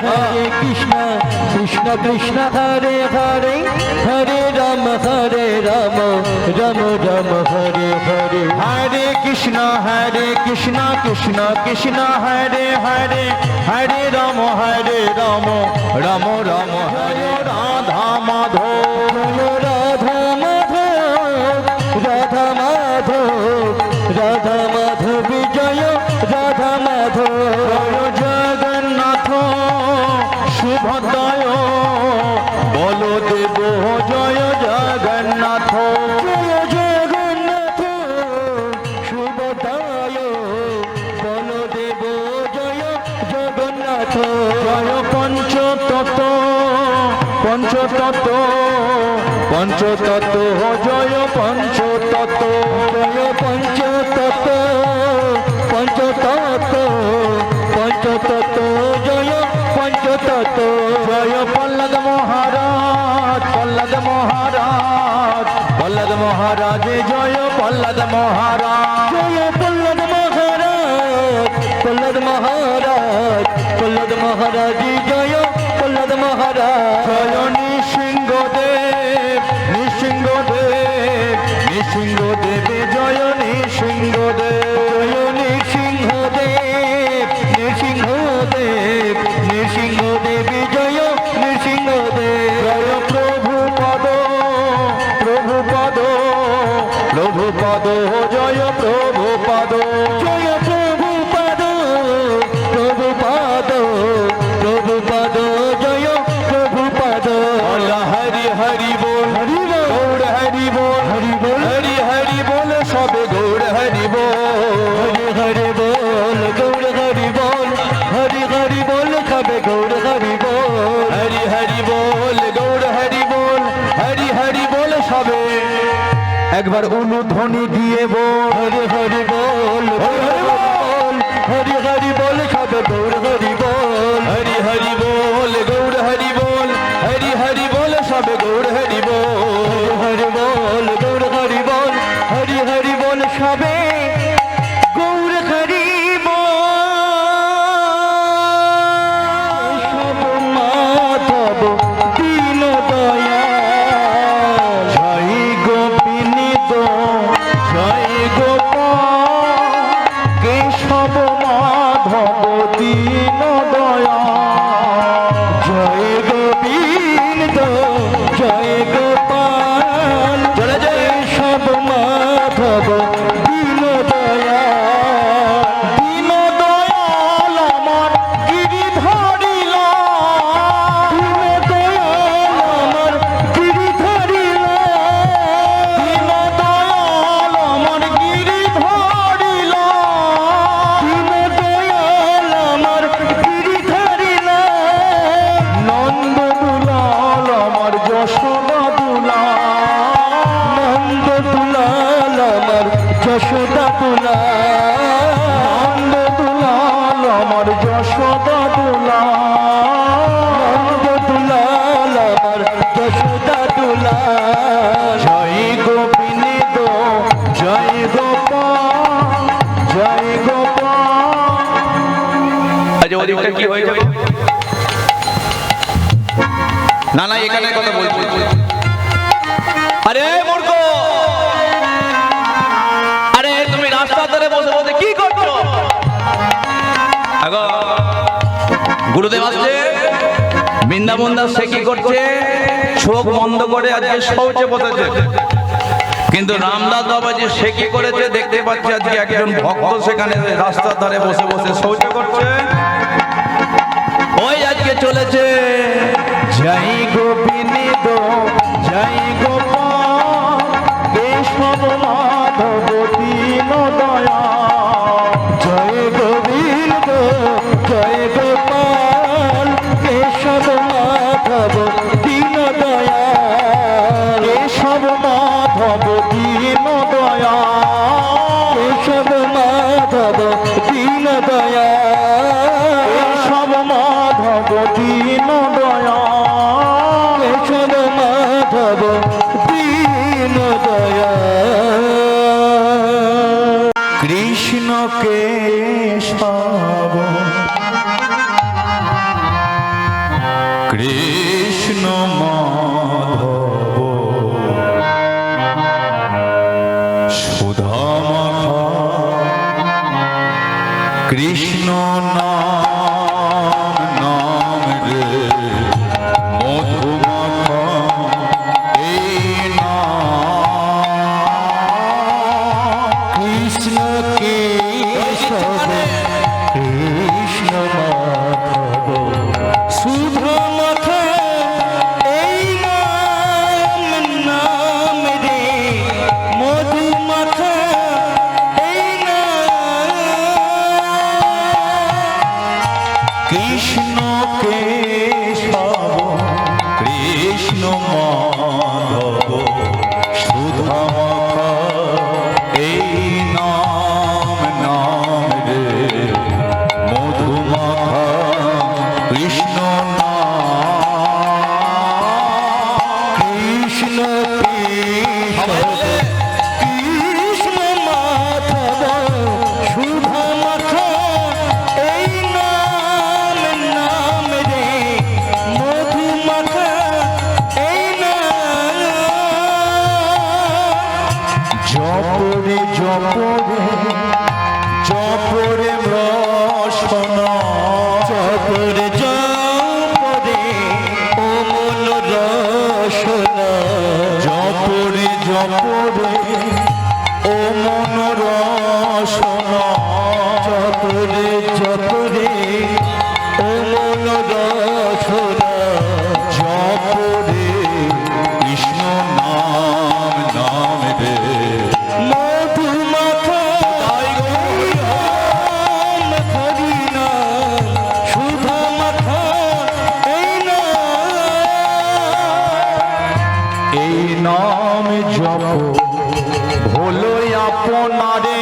Hare Krishna Krishna Krishna Hare Hare Hare Rama Rama Rama Hare Hare Hare Krishna Krishna Krishna Hare Hare Hare Rama Rama Rama Hare Radha Madhav Radha Madhav Radha Madhav Radha Madhav Vijaya Radha Madhav Jagannath Subhadaya Baladev Jaya Jagannath Jaya Jagannath Subhadaya Baladev Jaya Jagannath Jaya Panchatattva Panchatattva Panchatattva Jaya Panchatattva Jaya Panchatattva Panchatattva Panchatattva Jaya Panchatattva Jaya Pallad Maharaj Pallad Maharaj Pallad Maharaj Jaya Pallad Maharaj Jaya Pallad Maharaj Pallad Maharaj Pallad Maharaj Jaya Pallad Maharaj Jaya Nishingadev Nishingadev Nishingadev Jaya Nishingadev Jaya Nishingadev Nishingadev Nishingadev Jaya Nishingadev Jaya Prabhupada Prabhupada Prabhupada Jaya Prabhupada Jaya Prabhupada Prabhupada Prabhupada Jaya Prabhupada Allah Hari Hari Bol Hari Bol Gaur Hari Bol Hari Bol Hari Hari Bol Sabe Gaur Hari Bol Hari Hari Bol Gaur Hari Bol Hari Hari Bol Khabe Gaur Hari Bol Hari Hari Bol Gaur Hari Bol Hari Hari Bol Sabe একবার অনুধ্বনি দিয়ে বল Hari Hari Bol Hari Hari Bol Khabe Gaur Hari Bol Hari Hari বল গৌর হরি বল হরি হরি বল সব গৌর হরি বল Hari Bol Gaur Hari Bol Hari Hari Bol Khabe Gaur Hari Bol Shab Madhav Din Dayal জয় গোপিনীত জয় গোপাল কেশব মাধব দীন দয়া জয় গোবিন্দ জয় গোপাল চলে যায় সব মাধব দীন দয়াল দীন দয়াল আমার গিরি ধরিল দীন দয়াল আমার গিরি ধরিল দীন দয়াল আমার গিরি ধরিল দীন দয়াল আমার গিরি ধরিল নন্দ দুলাল আমার যশোদা দুলাল নন্দ দুলাল আমার যশোদা দুলাল নন্দ দুলাল আমার যশোদা দুলাল নন্দ দুলাল আমার যশোদা দুলাল জয় গোপিনী দো জয় গোপাল জয় গোপাল আজ ওদিকটা কি হয়ে যাবে না না এখানে কথা বলছি আরে মূর্খ আরে তুমি রাস্তার ধারে বসে বসে কি করছো আগো গুরুদেব আসছে বৃন্দাবন দাস সে কি করছে চোখ বন্ধ করে আজকে শৌচে বসেছে কিন্তু রামদাস বাবাজি সে কি করেছে দেখতে পাচ্ছি আজকে একজন ভক্ত সেখানে রাস্তার ধারে বসে বসে শৌচ করছে ওই আজকে চলেছে জয় গোপিনী দো জয় গোপাল কেশব মাধব দীন দয়া জয় গোবিন্দ জয় গোপাল কেশব মাধব দীন দয়াল কেশব মাধব দীন দয়া কেশব মাধব দীন দয়াল কেশব মাধব দীন দয়া কেশব মাধব দীন দয়াল কৃষ্ণ কেশব কৃষ্ণ মাধব সুধা মাখা কৃষ্ণ নাম নাম রে মধু মাখা এই নাম কৃষ্ণ কেশব কৃষ্ণ মাধব সুধা মাখা এই নাম নাম রে মধু মাখা এই নাম কৃষ্ণ কেশব কৃষ্ণ মাধব সুধা মাখা এই নাম নাম রে মধু মাখা কৃষ্ণ নাম কৃষ্ণ কৃষ্ণ মাধব সুধা মাখা এই নাম নাম রে মধু মাখা এই নাম জপরে জপরে জপরে রসনা জপরে জপরে ও মন রসনা জপরে জপরে ও মন রসনা জপরে জপরে ও মন রসনা জপরে কৃষ্ণ নাম নাম রে মধু মাখা নাম হরি নাম সুধা মাখা এই নাম জপ ভোলো আপনারে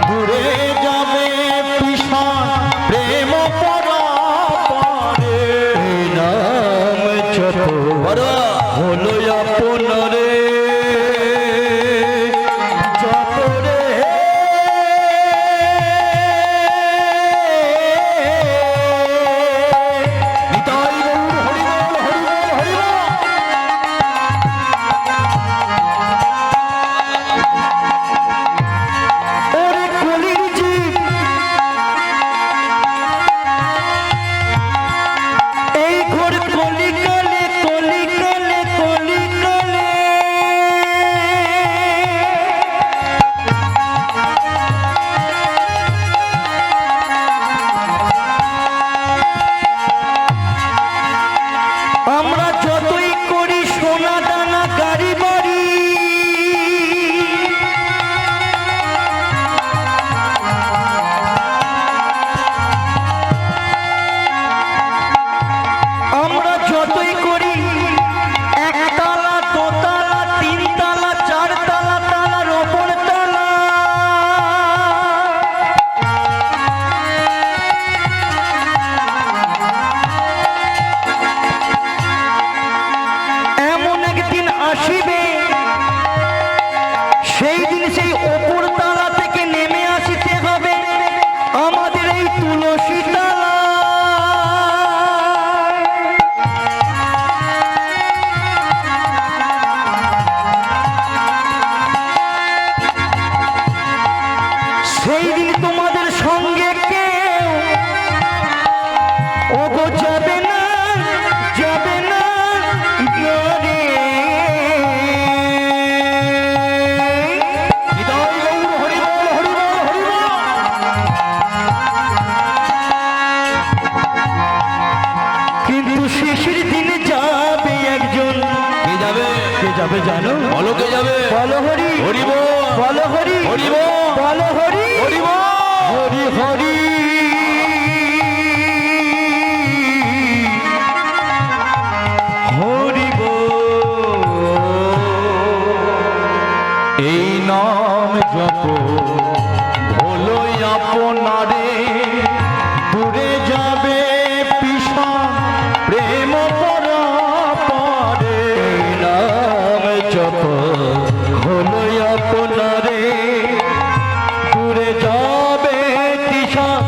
দূরে যাবে পিছন প্রেম পরাপারে নাম জপ ভোলো আপনারে জপরে নিতাই গৌর হরিবল হরিবল হরিবল ওরে কলির জীব এই ঘোর কলিকালে কলিকালে কলিকালে আমরা যতই করি সোনা দানা গাড়ি বাড়ি আমরা যতই করি একতলা দোতলা তিনতলা চারতলা তালার ওপর তলা এমন একদিন আসিবে সেই দিন সেই ওপর তলা থেকে নেমে আসিতে হবে আমাদের এই তুলসী তলা সেই দিন তোমাদের সঙ্গে কেউ ওগো যাবে না যাবে না গরে হৃদয় গৌর হরিবল হরিবল হরিবল কিন্তু শেষের দিনে যাবে একজন কে যাবে জানো বলো কে যাবে বলো হরি হরিবল বলো হরি হরিবল বলো হরি হরিবল হরি হরি হরি এই নাম জপ ভোলো আপনারে দূরে যাবে পিছন প্রেম পরাপারে এই নাম জপ ভোলো আপনারে দূরে যাবে পিছন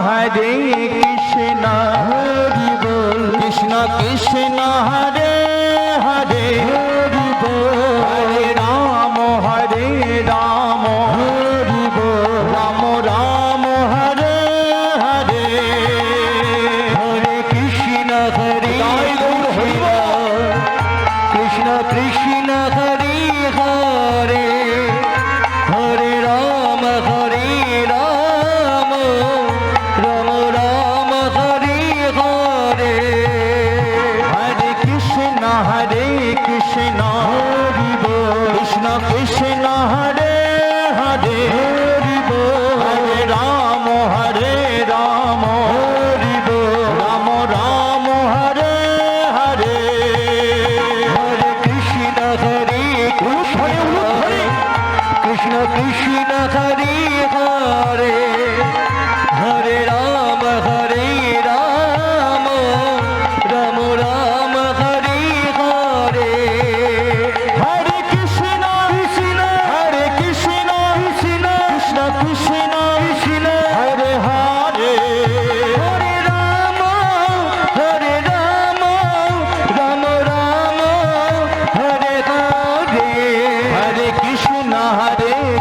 হরে কৃষ্ণ হরি বল কৃষ্ণ কৃষ্ণ হরে হরে হরি বল হরে রাম হরি বল রাম রাম হরে হরে হরে কৃষ্ণ হরে কৃষ্ণ কৃষ্ণ হরে হরে হরে রাম রাম রাম হরে হরে হরে কৃষ্ণ হরি বল কৃষ্ণ কৃষ্ণ হরে হরে হরি বল হরে রাম হরি বল রাম রাম হরে হরে হরে কৃষ্ণ হরে কৃষ্ণ কৃষ্ণ হরে হরে হরে রাম রাম রাম হরে হরে হরে কৃষ্ণ কৃষ্ণ হরে কৃষ্ণ কৃষ্ণ কৃষ্ণ কৃষ্ণ হরে হরে হরে রাম রাম রাম হরে হরে হরে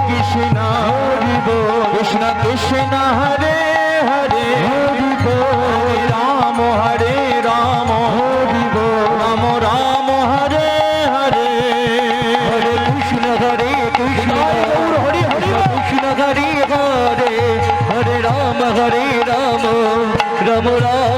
কৃষ্ণ হরি বল কৃষ্ণ কৃষ্ণ হরে হরে হরি বল রাম হরি বল রাম রাম হরে হরে হরে কৃষ্ণ কৃষ্ণ হরি হরি কৃষ্ণ হরে হরে হরে রাম রাম রাম